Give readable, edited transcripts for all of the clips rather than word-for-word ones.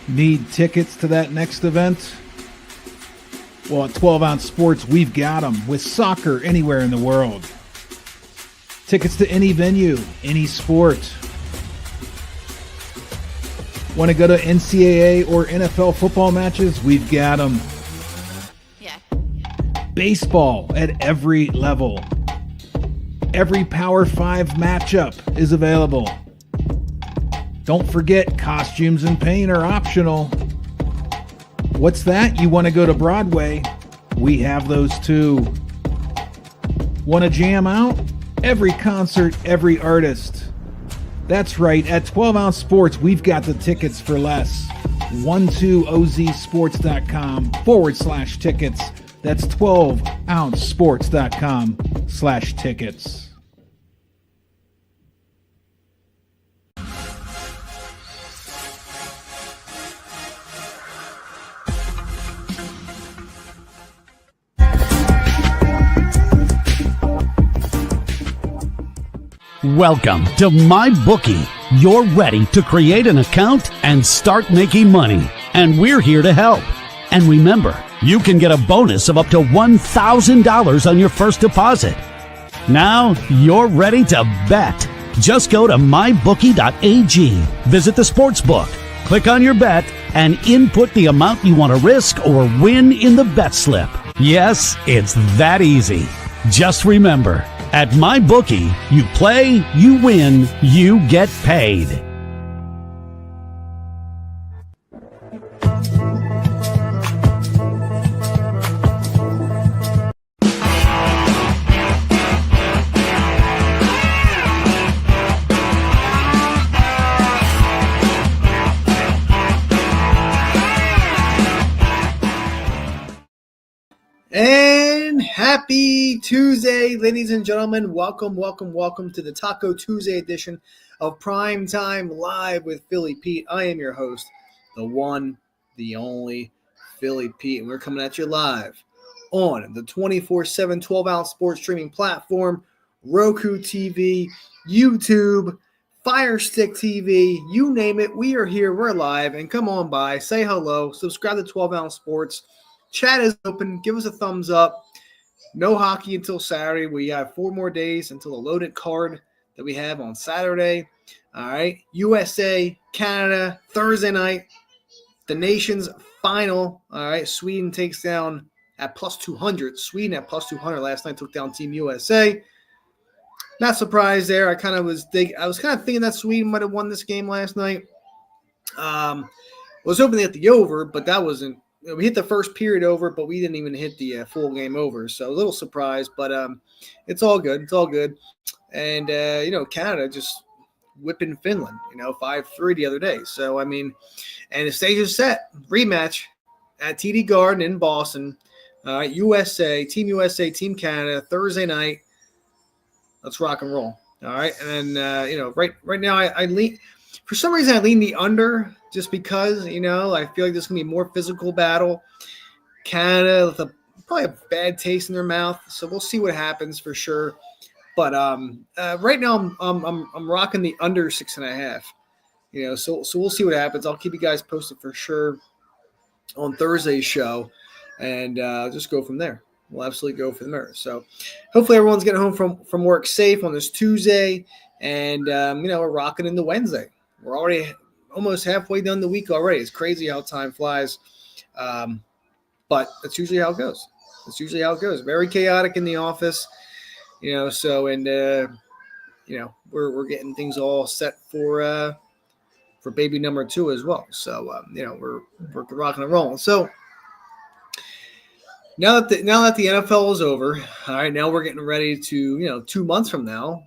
Need tickets to that next event? Well, at 12 Ounce Sports, we've got them with soccer anywhere in the world. Tickets to any venue, any sport. Want to go to NCAA or NFL football matches? We've got them. Yeah. Baseball at every level. Every Power 5 matchup is available. Don't forget, costumes and paint are optional. What's that? You want to go to Broadway? We have those too. Want to jam out? Every concert, every artist. That's right, at 12 Ounce Sports, we've got the tickets for less. 12ozsports.com/tickets. That's 12ouncesports.com/tickets. Welcome to MyBookie. You're ready to create an account and start making money, and we're here to help. And remember, you can get a bonus of up to $1,000 on your first deposit. Now you're ready to bet. Just go to mybookie.ag, visit the sportsbook, click on your bet, and input the amount you want to risk or win in the bet slip. Yes, it's that easy. Just remember, at MyBookie, you play, you win, you get paid. And happy Tuesday, ladies and gentlemen. Welcome to the Taco Tuesday edition of Primetime Live with Philly Pete. I am your host, the one, the only Philly Pete, and we're coming at you live on the 24/7 12-ounce sports streaming platform, Roku TV, YouTube, Fire Stick TV, you name it. We are here, we're live, and come on by, say hello, subscribe to 12-ounce sports. Chat is open. Give us a thumbs up. No hockey until Saturday. We have 4 more days until the loaded card that we have on Saturday. All right. USA, Canada, Thursday night. The nation's final. All right. Sweden takes down at plus 200. Sweden at plus 200 last night took down Team USA. Not surprised there. I was kind of thinking that Sweden might have won this game last night. Was hoping to hit the over, but that wasn't. We hit the first period over, but we didn't even hit the full game over. So a little surprised, but it's all good. It's all good. And, Canada just whipping Finland, 5-3 the other day. So, and the stage is set. Rematch at TD Garden in Boston. USA, Team Canada, Thursday night. Let's rock and roll. All right. And then, right now I lean – for some reason I lean the under – just because, I feel like there's going to be a more physical battle. Canada with probably a bad taste in their mouth, so we'll see what happens for sure. But right now I'm rocking the under 6.5. So we'll see what happens. I'll keep you guys posted for sure on Thursday's show, and just go from there. We'll absolutely go from there. So hopefully everyone's getting home from work safe on this Tuesday, and we're rocking into Wednesday. We're already almost halfway done the week already. It's crazy how time flies. But that's usually how it goes. Very chaotic in the office, we're getting things all set for baby number 2 as well. So, we're rocking and rolling. So now that the NFL is over, all right, now we're getting ready to, 2 months from now,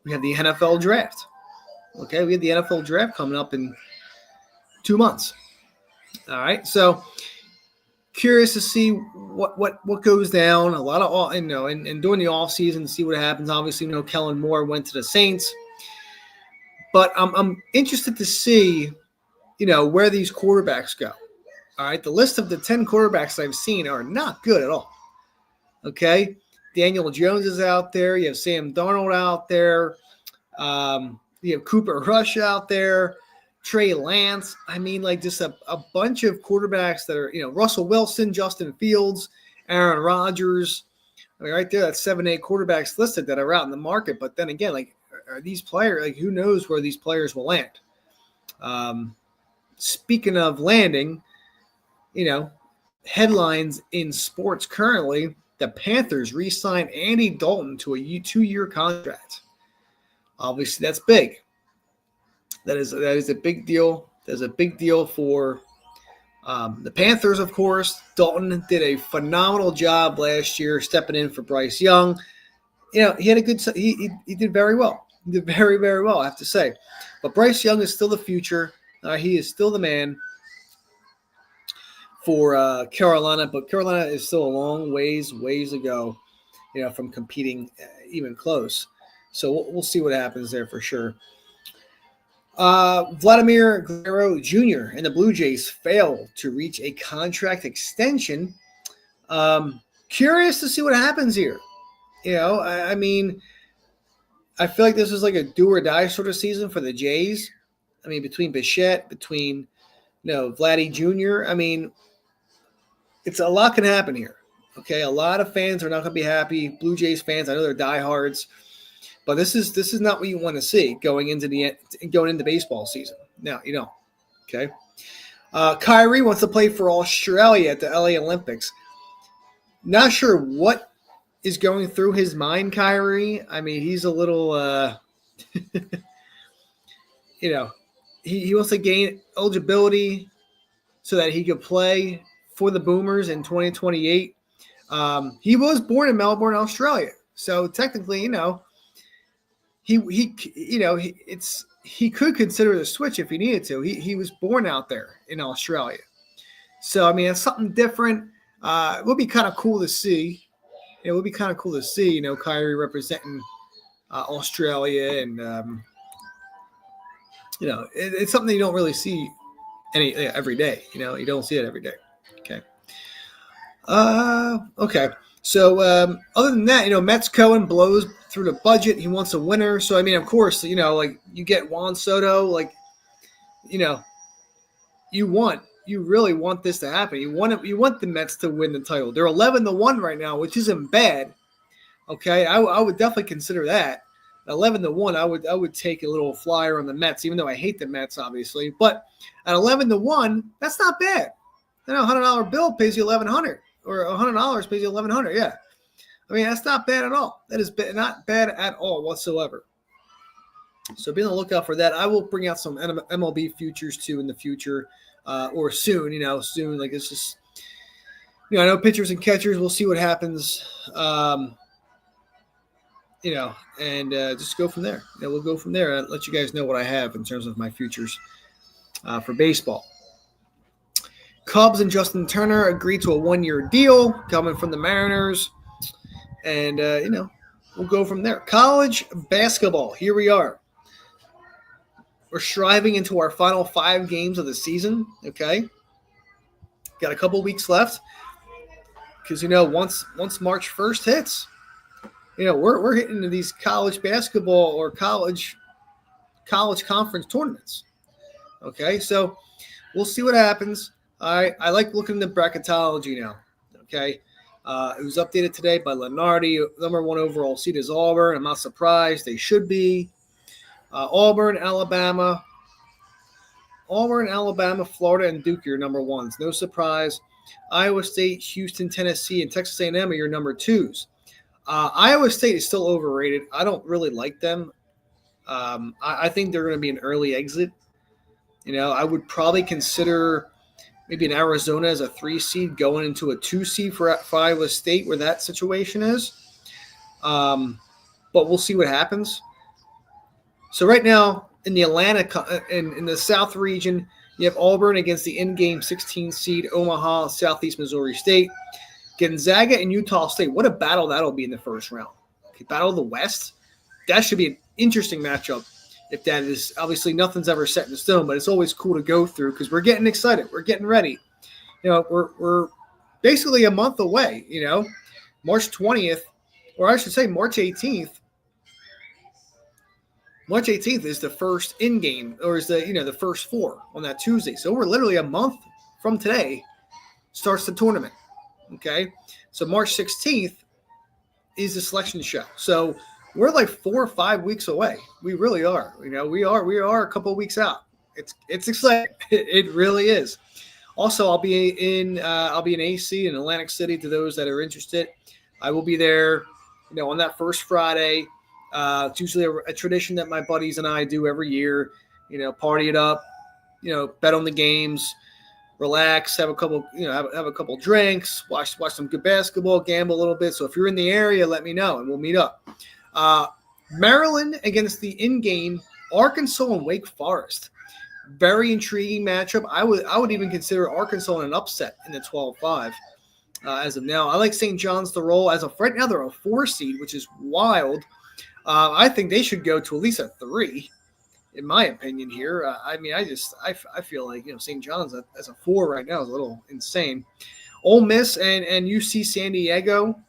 we have the NFL draft. Okay, we have the NFL draft coming up in 2 months. All right, so curious to see what goes down. A lot of and during the off season to see what happens. Obviously, Kellen Moore went to the Saints, but I'm interested to see, where these quarterbacks go. All right, the list of the 10 quarterbacks I've seen are not good at all. Okay, Daniel Jones is out there. You have Sam Darnold out there. You have Cooper Rush out there. Trey Lance. I mean, like just a bunch of quarterbacks that are, Russell Wilson, Justin Fields, Aaron Rodgers. I mean, right there, that's 7-8 quarterbacks listed that are out in the market. But then again, like, are these players, like, who knows where these players will land? Speaking of landing, headlines in sports currently, the Panthers re-signed Andy Dalton to a 2-year contract. Obviously, that's big. That is a big deal. That's a big deal for the Panthers, of course. Dalton did a phenomenal job last year stepping in for Bryce Young. He had a good – he did very well. He did very, very well, I have to say. But Bryce Young is still the future. He is still the man for Carolina. But Carolina is still a long ways to go, from competing even close. So we'll see what happens there for sure. Vladimir Guerrero Jr. and the Blue Jays failed to reach a contract extension. Curious to see what happens here. I mean, I feel like this is like a do or die sort of season for the Jays. I mean, between Bichette, between Vladdy Jr. I mean, it's a lot can happen here. Okay, a lot of fans are not going to be happy. Blue Jays fans, I know they're diehards. But this is not what you want to see going into baseball season. No, you don't. Okay. Kyrie wants to play for Australia at the LA Olympics. Not sure what is going through his mind, Kyrie. I mean, he's a little, he wants to gain eligibility so that he could play for the Boomers in 2028. He was born in Melbourne, Australia, so technically, he could consider the switch if he needed to. He was born out there in Australia. So, I mean, it's something different. It would be kind of cool to see. It would be kind of cool to see, Kyrie representing Australia. And, it's something you don't really see every day. You don't see it every day. Okay. Okay. So, other than that, Mets Cohen blows through the budget. He wants a winner. So, I mean, of course, like you get Juan Soto, like, you really want this to happen. You want the Mets to win the title. They're 11-1 right now, which isn't bad. Okay. I would definitely consider that. 11-1, I would take a little flyer on the Mets, even though I hate the Mets, obviously. But at 11-1, that's not bad. $100 bill pays you $1,100. Or $100 pays you $1,100, yeah. I mean, that's not bad at all. That is not bad at all whatsoever. So be on the lookout for that. I will bring out some MLB futures too in the future, or soon. Soon. Like it's just, I know pitchers and catchers. We'll see what happens. And just go from there. We'll go from there. I'll let you guys know what I have in terms of my futures for baseball. Cubs and Justin Turner agreed to a 1-year deal coming from the Mariners. And, we'll go from there. College basketball. Here we are. We're striving into our final 5 games of the season. Okay. Got a couple weeks left. Because, once March 1st hits, we're hitting into these college basketball or college conference tournaments. Okay. So we'll see what happens. I like looking at the bracketology now, okay? It was updated today by Lenardi. Number 1 overall seed is Auburn. I'm not surprised. They should be. Auburn, Alabama, Florida, and Duke are your number 1s. No surprise. Iowa State, Houston, Tennessee, and Texas A&M are your number 2s. Iowa State is still overrated. I don't really like them. I think they're going to be an early exit. I would probably consider maybe an Arizona as a 3 seed going into a 2 seed for Iowa State where that situation is. But we'll see what happens. So right now in the in the South region, you have Auburn against the in-game 16 seed Omaha, Southeast Missouri State. Gonzaga and Utah State. What a battle that'll be in the first round. Okay, Battle of the West. That should be an interesting matchup. If that is, obviously nothing's ever set in stone, but it's always cool to go through because we're getting excited. We're getting ready. We're basically a month away, March 20th, or I should say March 18th. March 18th is the first in-game, or is the first 4 on that Tuesday. So we're literally a month from today starts the tournament. Okay, so March 16th is the selection show. So we're like 4 or 5 weeks away. We really are. We are a couple of weeks out. It's exciting. It really is. Also, I'll be in AC in Atlantic City. To those that are interested, I will be there. On that first Friday. It's usually a tradition that my buddies and I do every year. Party it up. Bet on the games. Relax, have a couple, have a couple drinks, watch some good basketball, gamble a little bit. So if you're in the area, let me know and we'll meet up. Maryland against the in-game Arkansas and Wake Forest. Very intriguing matchup. I would even consider Arkansas an upset in the 12-5 as of now. I like St. John's to roll. As of right now, they're a 4 seed, which is wild. I think they should go to at least a 3. In my opinion here. I feel like, St. John's as a 4 right now is a little insane. Ole Miss and UC San Diego.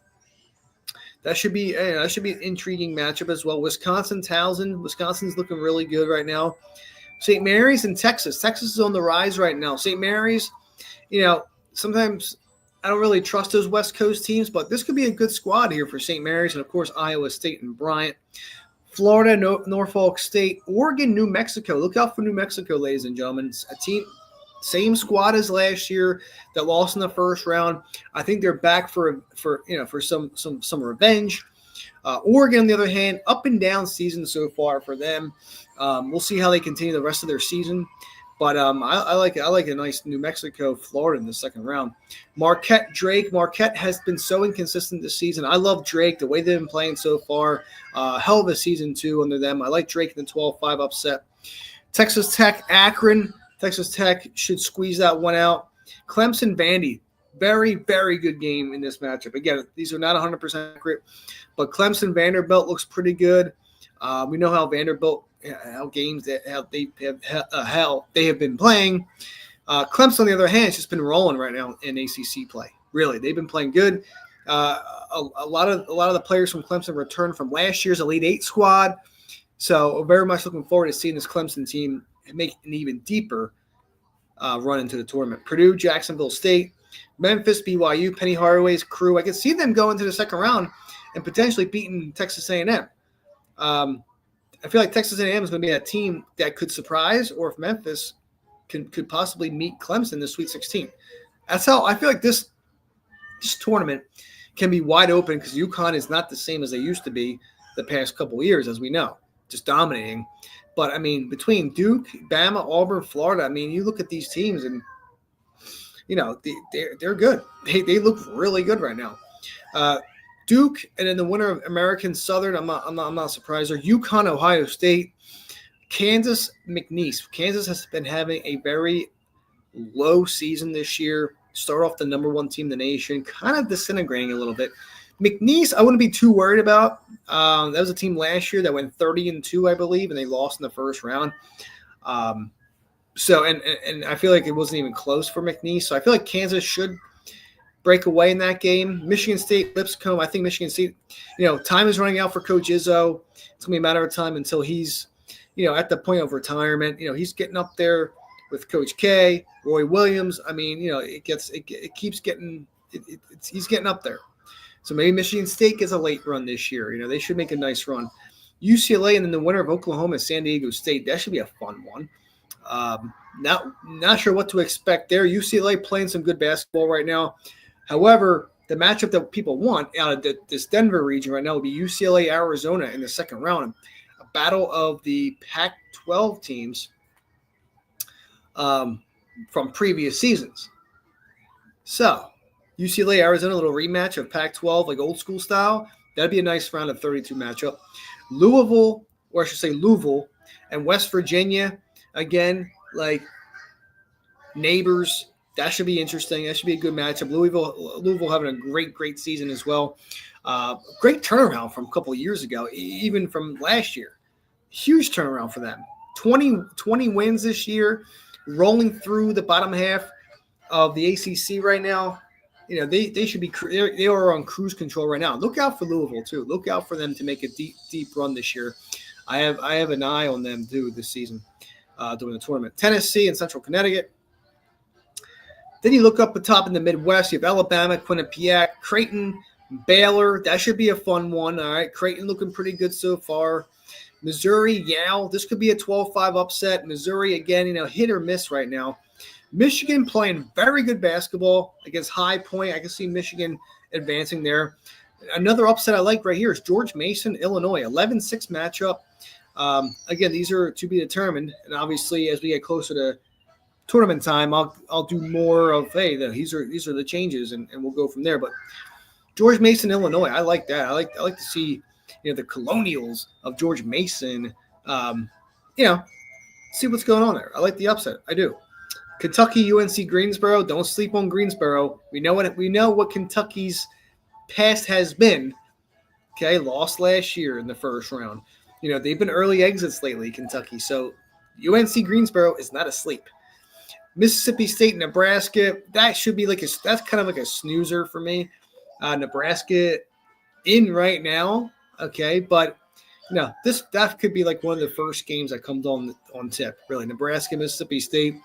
That should be an intriguing matchup as well. Wisconsin-Towson. Wisconsin's looking really good right now. St. Mary's and Texas. Texas is on the rise right now. St. Mary's, sometimes I don't really trust those West Coast teams, but this could be a good squad here for St. Mary's and, of course, Iowa State and Bryant. Florida, Norfolk State, Oregon, New Mexico. Look out for New Mexico, ladies and gentlemen. It's a team, same squad as last year that lost in the first round. I think they're back for some revenge. Oregon, on the other hand, up and down season so far for them. We'll see how they continue the rest of their season. But I like a nice New Mexico, Florida in the second round. Marquette, Drake. Marquette has been so inconsistent this season. I love Drake, the way they've been playing so far. Hell of a season, too, under them. I like Drake in the 12-5 upset. Texas Tech, Akron. Texas Tech should squeeze that one out. Clemson, Vandy. Very, very good game in this matchup. Again, these are not 100% accurate, but Clemson, Vanderbilt looks pretty good. We know how Vanderbilt – how they have been playing. Clemson, on the other hand, has just been rolling right now in ACC play. Really, they've been playing good. A lot of the players from Clemson returned from last year's Elite Eight squad, so very much looking forward to seeing this Clemson team make an even deeper run into the tournament. Purdue, Jacksonville State, Memphis, BYU, Penny Hardaway's crew. I can see them going to the second round and potentially beating Texas A&M. I feel like Texas A&M is going to be a team that could surprise, or if Memphis could possibly meet Clemson in the Sweet 16. That's how I feel like this tournament can be wide open, because UConn is not the same as they used to be the past couple of years, as we know, just dominating. But, between Duke, Bama, Auburn, Florida, you look at these teams and, they're good. They look really good right now. Duke, and then the winner of American Southern, I'm not surprised. Or UConn, Ohio State, Kansas, McNeese. Kansas has been having a very low season this year. Start off the number 1 team in the nation, kind of disintegrating a little bit. McNeese, I wouldn't be too worried about. That was a team last year that went 30-2, I believe, and they lost in the first round. So I feel like it wasn't even close for McNeese. So I feel like Kansas should break away in that game. Michigan State, Lipscomb. I think Michigan State, time is running out for Coach Izzo. It's going to be a matter of time until he's, at the point of retirement. He's getting up there with Coach K, Roy Williams. He's getting up there. So maybe Michigan State gets a late run this year. They should make a nice run. UCLA and then the winner of Oklahoma, San Diego State. That should be a fun one. Not sure what to expect there. UCLA playing some good basketball right now. However, the matchup that people want out of this Denver region right now will be UCLA, Arizona in the second round. A battle of the Pac-12 teams from previous seasons. So, UCLA, Arizona, a little rematch of Pac-12, like old school style. That'd be a nice round of 32 matchup. Louisville, and West Virginia, again, like neighbors. That should be interesting. That should be a good matchup. Louisville having a great season as well. Great turnaround from a couple of years ago, even from last year. Huge turnaround for them. 20 wins this year, rolling through the bottom half of the ACC right now. They should be. They are on cruise control right now. Look out for Louisville too. Look out for them to make a deep run this year. I have an eye on them too this season during the tournament. Tennessee and Central Connecticut. Then you look up the top in the Midwest. You have Alabama, Quinnipiac, Creighton, Baylor. That should be a fun one. All right, Creighton looking pretty good so far. Missouri, Yale. This could be a 12-5 upset. Missouri, again, hit or miss right now. Michigan playing very good basketball against High Point. I can see Michigan advancing there. Another upset I like right here is George Mason, Illinois, 11-6 matchup. Again, these are to be determined, and obviously as we get closer to tournament time, I'll do more of these are the changes, and we'll go from there. But George Mason, Illinois, I like that. I like to see the Colonials of George Mason. See what's going on there. I like the upset. I do. Kentucky, UNC Greensboro. Don't sleep on Greensboro. We know what Kentucky's past has been. Okay, lost last year in the first round. They've been early exits lately, Kentucky. So UNC Greensboro is not asleep. Mississippi State, Nebraska. That should be that's kind of like a snoozer for me. Nebraska in right now. Okay, but that could be like one of the first games that comes on tip. Really, Nebraska, Mississippi State.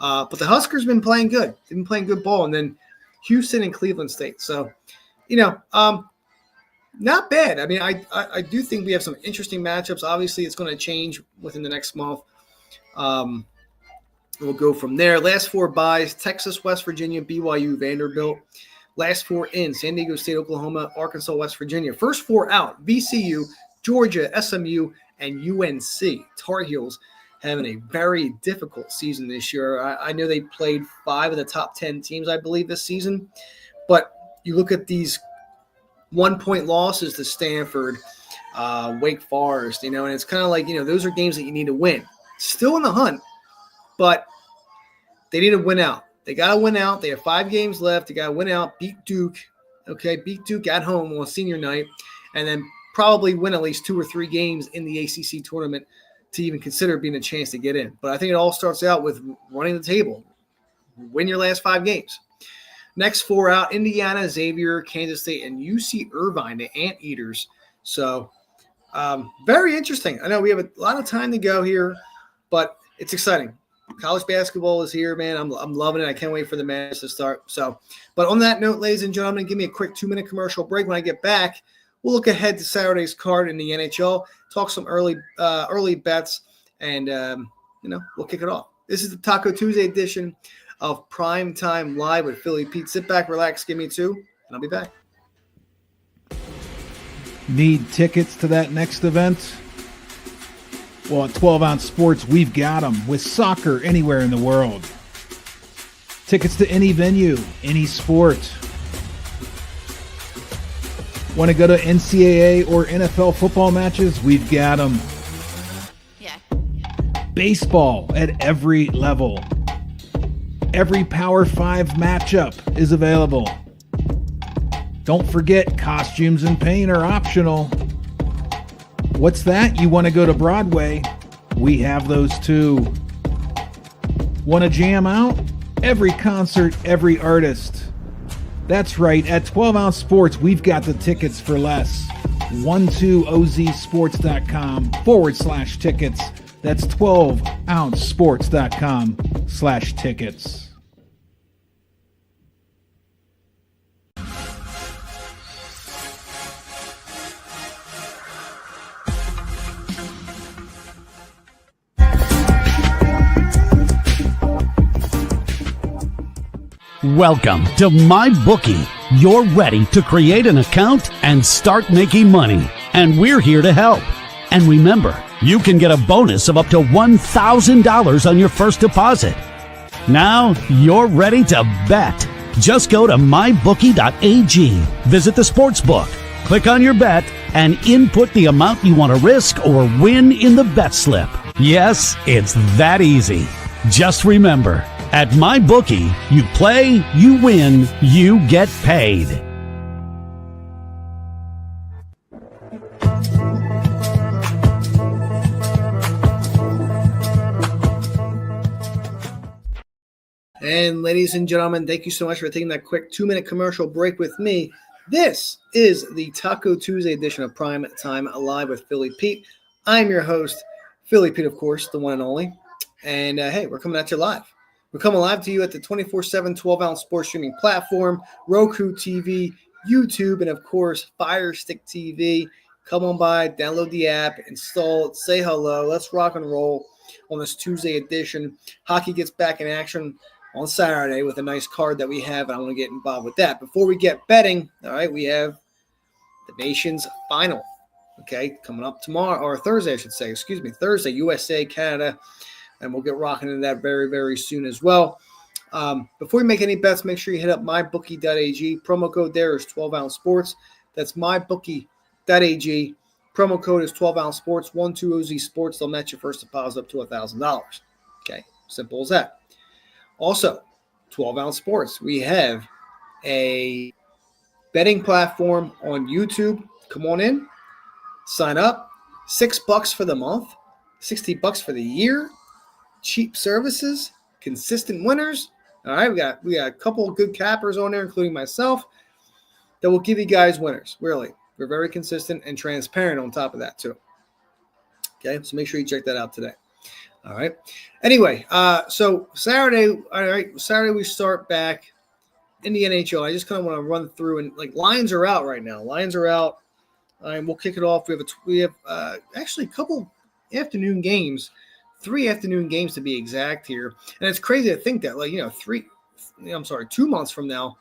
But the Huskers been playing good. They've been playing good ball, and then Houston and Cleveland State. So, not bad. I mean, I do think we have some interesting matchups. Obviously, it's going to change within the next month. We'll go from there. Last four byes: Texas, West Virginia, BYU, Vanderbilt. Last four in: San Diego State, Oklahoma, Arkansas, West Virginia. First four out: VCU, Georgia, SMU, and UNC. Tar Heels having a very difficult season this year. I know they played 5 of the top 10 teams, I believe, this season. But you look at these 1-point losses to Stanford, Wake Forest, and it's kind of like, those are games that you need to win. Still in the hunt, but they need to win out. They got to win out. They have 5 games left. They got to win out, beat Duke. Okay, beat Duke at home on senior night, and then probably win at least 2 or 3 games in the ACC tournament to even consider being a chance to get in. But I think it all starts out with running the table. Win your last 5 games. Next 4 out: Indiana, Xavier, Kansas State, and UC Irvine, the Anteaters. So very interesting. I know we have a lot of time to go here, but it's exciting. College basketball is here, man. I'm loving it. I can't wait for the match to start. So, but on that note, ladies and gentlemen, give me a quick 2-minute commercial break. When I get back, we'll look ahead to Saturday's card in the NHL, talk some early bets, and we'll kick it off. This is the Taco Tuesday edition of Primetime Live with Philly Pete. Sit back, relax, give me 2, and I'll be back. Need tickets to that next event? Well, at 12 Ounce Sports, we've got them with soccer anywhere in the world. Tickets to any venue, any sport. Want to go to NCAA or NFL football matches? We've got them. Yeah. Baseball at every level. Every Power 5 matchup is available. Don't forget, costumes and paint are optional. What's that? You want to go to Broadway? We have those too. Want to jam out? Every concert, every artist. That's right. At 12 Ounce Sports, we've got the tickets for less. 12ozsports.com/tickets. That's 12ouncesports.com/tickets. Welcome to MyBookie. You're ready to create an account and start making money. And we're here to help. And remember, you can get a bonus of up to $1,000 on your first deposit. Now you're ready to bet. Just go to mybookie.ag, visit the sportsbook, click on your bet, and input the amount you want to risk or win in the bet slip. Yes, it's that easy. Just remember, at MyBookie, you play, you win, you get paid. And ladies and gentlemen, thank you so much for taking that quick 2-minute commercial break with me. This is the Taco Tuesday edition of Prime Time Live with Philly Pete. I'm your host, Philly Pete, of course, the one and only. And hey, we're coming at you live. We're coming live to you at the 24/7 12-ounce sports streaming platform, Roku TV, YouTube, and of course, Fire Stick TV. Come on by, download the app, install it, say hello. Let's rock and roll on this Tuesday edition. Hockey gets back in action on Saturday with a nice card that we have, and I want to get involved with that. Before we get betting, all right, we have the nation's final. Okay, coming up tomorrow, or Thursday, I should say. Thursday, USA, Canada, and we'll get rocking into that very, very soon as well. Before you make any bets, make sure you hit up mybookie.ag. Promo code there is 12-ounce sports. That's mybookie.ag. Promo code is 12-ounce sports, 12OZ sports. They'll match your first deposit up to $1,000. Okay, simple as that. Also, 12-ounce sports. We have a betting platform on YouTube. Come on in. Sign up. $6 for the month, $60 for the year. Cheap services, consistent winners. All right, we got a couple of good cappers on there, including myself, that will give you guys winners. Really, we're very consistent and transparent on top of that too. Okay, so make sure you check that out today. All right. Anyway, so Saturday, Saturday we start back in the NHL. I just kind of want to run through, and like, lines are out right now. Lines are out. And we'll kick it off. We have actually a couple afternoon games, 3 afternoon games to be exact here. And it's crazy to think that, 2 months from now,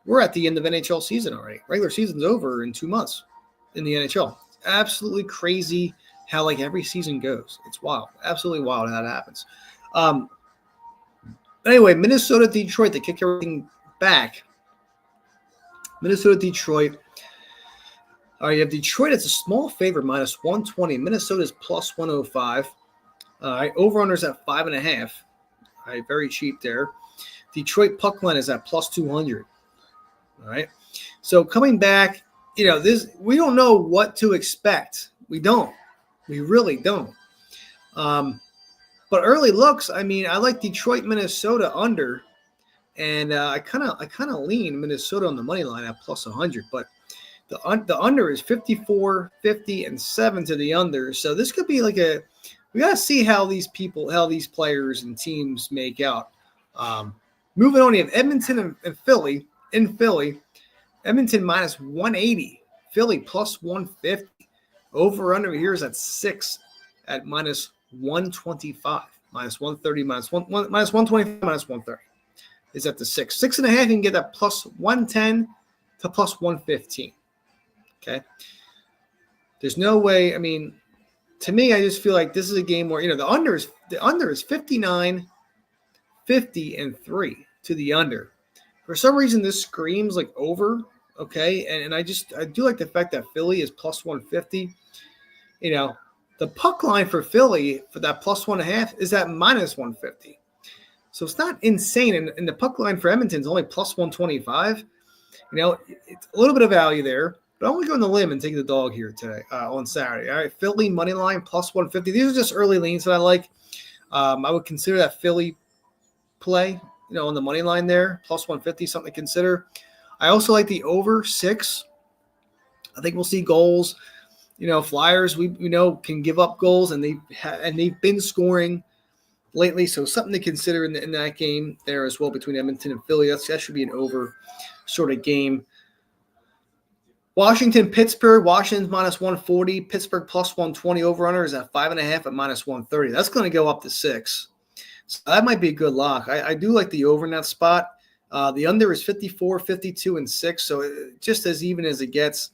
we're at the end of NHL season already. Regular season's over in 2 months in the NHL. It's absolutely crazy how every season goes. It's wild, absolutely wild how that happens. Anyway, Minnesota, Detroit, they kick everything back. Minnesota, Detroit. All right, you have Detroit. It's a small favorite, minus 120. Minnesota's plus 105. All right, over-under's at 5.5. All right, very cheap there. Detroit puck line is at plus 200. All right, so coming back, this, we don't know what to expect. We don't. We really don't. But early looks, I like Detroit, Minnesota under, and I kind of lean Minnesota on the money line at plus 100, but the under is 54, 50, and 7 to the under. So this could be we got to see how these players and teams make out. Moving on, you have Edmonton and Philly. In Philly, Edmonton minus 180, Philly plus 150. Over under here is at 6 at minus 125, minus 130, minus 125, minus 130 is at the 6. 6.5, you can get that plus 110 to plus 115. Okay. There's no way. To me, I just feel like this is a game where, the under is 59, 50, and 3 to the under. For some reason, this screams like over. Okay. And I do like the fact that Philly is plus 150. The puck line for Philly for that plus 1.5 is at minus 150. So it's not insane. And the puck line for Edmonton is only plus 125. It's a little bit of value there. But I'm going to go on the limb and take the dog here today on Saturday. All right, Philly money line plus 150. These are just early leans that I like. I would consider that Philly play, on the money line there, plus 150, something to consider. I also like the over 6. I think we'll see goals. Flyers we know can give up goals, and they've been scoring lately, so something to consider in that game there as well between Edmonton and Philly. That should be an over sort of game. Washington, Pittsburgh. Washington's minus 140. Pittsburgh plus 120. Over-under is at 5.5 at minus 130. That's going to go up to 6. So that might be a good lock. I do like the over in that spot. The under is 54, 52, and 6. So just as even as it gets.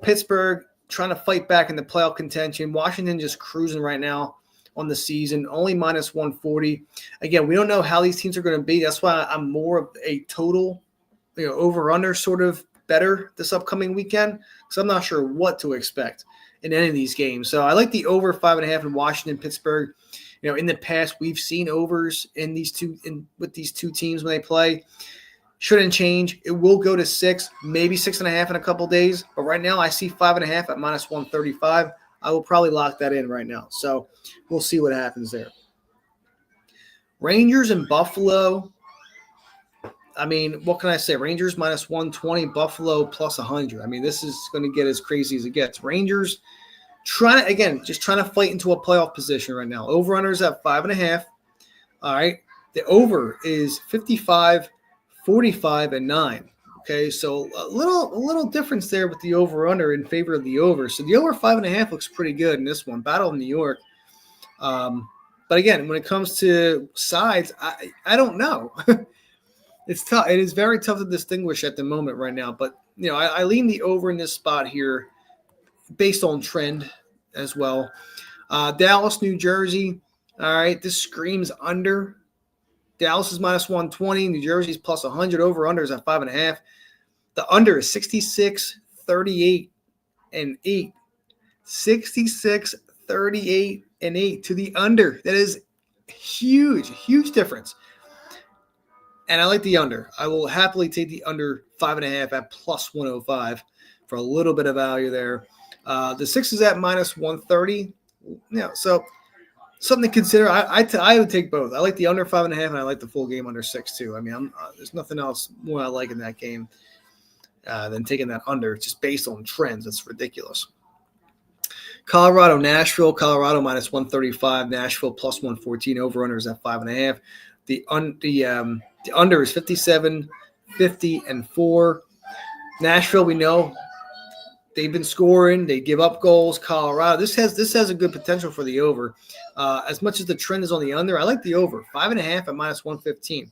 Pittsburgh trying to fight back in the playoff contention. Washington just cruising right now on the season. Only minus 140. Again, we don't know how these teams are going to be. That's why I'm more of a total, over-under sort of better this upcoming weekend, because I'm not sure what to expect in any of these games. So I like the over 5.5 in Washington, Pittsburgh. In the past, we've seen overs with these two teams when they play. Shouldn't change. It will go to 6, maybe 6.5 in a couple days. But right now, I see 5.5 at minus 135. I will probably lock that in right now. So we'll see what happens there. Rangers and Buffalo. What can I say? Rangers minus 120, Buffalo plus 100. This is going to get as crazy as it gets. Rangers just trying to fight into a playoff position right now. Over-under is at 5.5. All right. The over is 55, 45, and 9. Okay, so a little difference there with the over-under in favor of the over. So the over 5.5 looks pretty good in this one. Battle of New York. But again, when it comes to sides, I don't know. It's tough. It is very tough to distinguish at the moment right now. But, I lean the over in this spot here based on trend as well. Dallas, New Jersey. All right, this screams under. Dallas is minus 120. New Jersey's plus 100. Over-under is at 5.5. The under is 66, 38, and 8. 66, 38, and 8 to the under. That is huge difference. And I like the under. I will happily take the under 5.5 at plus 105 for a little bit of value there. The 6 is at minus 130. So something to consider. I would take both. I like the under 5.5, and I like the full game under 6 too. I mean, there's nothing else more I like in that game than taking that under just based on trends. That's ridiculous. Colorado, Nashville. Colorado minus 135. Nashville plus 114. Over under is at 5.5. The under is 57, 50, and 4. Nashville, we know they've been scoring. They give up goals. Colorado, this has a good potential for the over. As much as the trend is on the under, I like the over 5.5 at minus 115.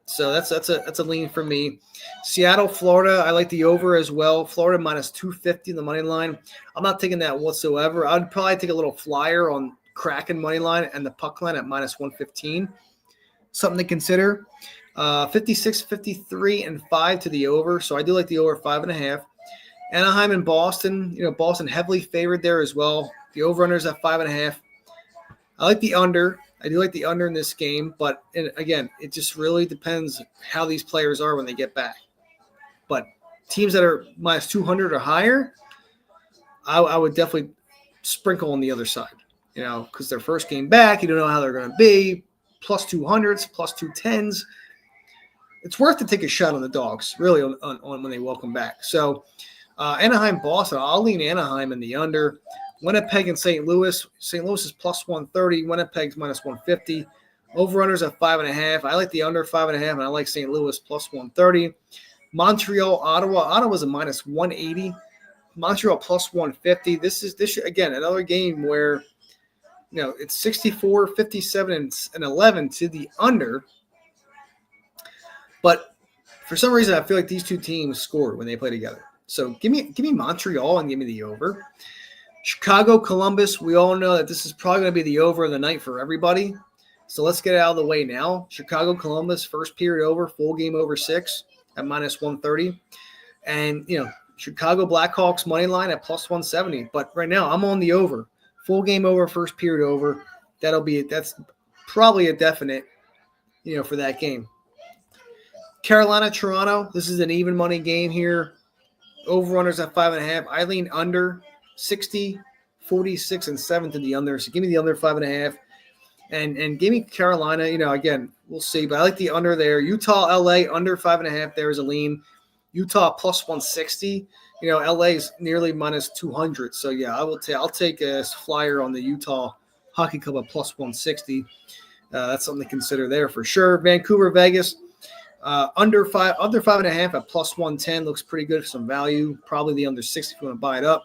So that's a lean for me. Seattle, Florida, I like the over as well. Florida minus 250 in the money line. I'm not taking that whatsoever. I'd probably take a little flyer on Kraken money line and the puck line at minus 115. Something to consider. 56, 53, and 5 to the over. So I do like the over 5.5. Anaheim and Boston. Boston heavily favored there as well. The over-under is at 5.5. I like the under. I do like the under in this game, but again, it just really depends how these players are when they get back. But teams that are minus 200 or higher, I would definitely sprinkle on the other side, because their first game back, you don't know how they're going to be. Plus 200s, plus 210s. It's worth to take a shot on the dogs, really, on when they welcome back. So Anaheim, Boston, I'll lean Anaheim in the under. Winnipeg and St. Louis. St. Louis is plus 130. Winnipeg's minus 150. Over-under's at 5.5. I like the under 5.5, and I like St. Louis plus 130. Montreal, Ottawa. Ottawa's a minus 180. Montreal plus 150. This again, another game where, it's 64, 57, and 11 to the under. But for some reason, I feel like these two teams scored when they play together. So give me Montreal and give me the over. Chicago, Columbus, we all know that this is probably going to be the over of the night for everybody. So let's get it out of the way now. Chicago, Columbus, first period over, full game over 6 at minus 130. And, Chicago Blackhawks money line at plus 170. But right now I'm on the over. Full game over, first period over. That's probably a definite, for that game. Carolina, Toronto, this is an even money game here. Over-unders at 5.5. I lean under 60, 46, and 7 to the under. So give me the under 5.5. And give me Carolina. Again, we'll see. But I like the under there. Utah, LA, under 5.5. There is a lean. Utah plus 160. LA is nearly minus 200. So, yeah, I'll take a flyer on the Utah Hockey Club at plus 160. That's something to consider there for sure. Vancouver, Vegas. Under 5.5 at plus 110 looks pretty good for some value. Probably the under 60 if you want to buy it up.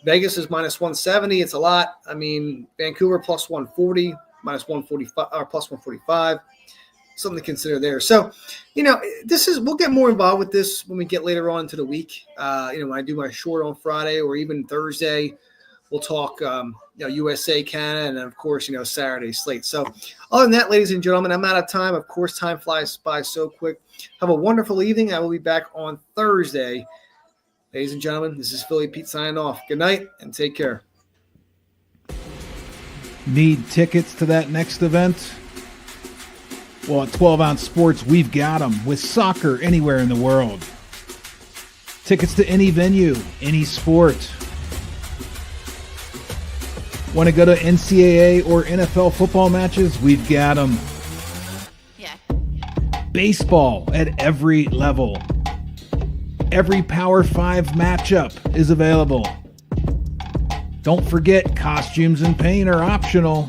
Vegas is minus 170. It's a lot. I mean, Vancouver plus 140, minus 145 or plus 145. Something to consider there. So, we'll get more involved with this when we get later on into the week. When I do my short on Friday or even Thursday, we'll talk, USA, Canada, and then, of course, Saturday slate. So other than that, ladies and gentlemen, I'm out of time. Of course, time flies by so quick. Have a wonderful evening. I will be back on Thursday. Ladies and gentlemen, this is Philly Pete signing off. Good night and take care. Need tickets to that next event? Well, at 12 Ounce Sports, we've got them with soccer anywhere in the world. Tickets to any venue, any sport. Want to go to NCAA or NFL football matches? We've got them. Yeah. Baseball at every level. Every Power 5 matchup is available. Don't forget, costumes and paint are optional.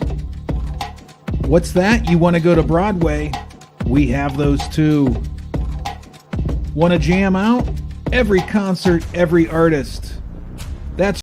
What's that? You want to go to Broadway? We have those too. Want to jam out? Every concert, every artist. That's